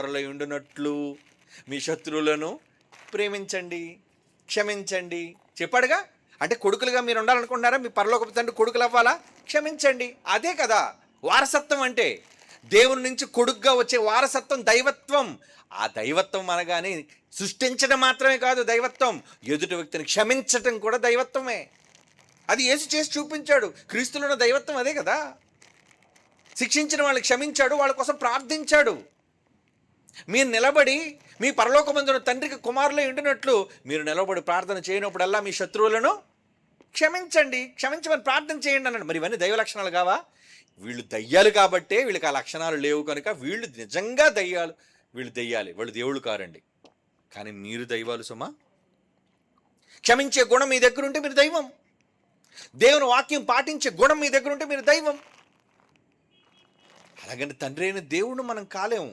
కుమారులై ఉండునట్లు మీ శత్రువులను ప్రేమించండి, క్షమించండి చెప్పాడుగా. అంటే కొడుకులుగా మీరు ఉండాలనుకుంటున్నారా? మీ పరలోకపు తండ్రి కొడుకులు అవ్వాలా? క్షమించండి. అదే కదా వారసత్వం అంటే. దేవుని నుంచి కొడుకుగా వచ్చే వారసత్వం దైవత్వం. ఆ దైవత్వం అనగానే సృష్టించడం మాత్రమే కాదు దైవత్వం, ఎదుటి వ్యక్తిని క్షమించటం కూడా దైవత్వమే. అది యేసు చేసి చూపించాడు. క్రీస్తులో ఉన్న దైవత్వం అదే కదా. శిక్షించిన వాళ్ళని క్షమించాడు, వాళ్ళ కోసం ప్రార్థించాడు. మీరు నిలబడి మీ పరలోకమందున తండ్రికి కుమారులై ఉండినట్లు మీరు నిలబడి ప్రార్థన చేయనప్పుడల్లా మీ శత్రువులను క్షమించండి, క్షమించమని ప్రార్థన చేయండి అన్నాడు. మరి ఇవన్నీ దైవ లక్షణాలు కావా? వీళ్ళు దయ్యాలు కాబట్టే వీళ్ళకి ఆ లక్షణాలు లేవు కనుక వీళ్ళు నిజంగా దయ్యాలు. వీళ్ళు దయ్యాలి, వాళ్ళు దేవుళ్ళు కారండి. కానీ మీరు దైవాలు సుమా. క్షమించే గుణం మీ దగ్గర ఉంటే మీరు దైవం. దేవుని వాక్యం పాటించే గుణం మీ దగ్గర ఉంటే మీరు దైవం. అలాగని తండ్రి అయిన దేవుడు మనం కాలేము.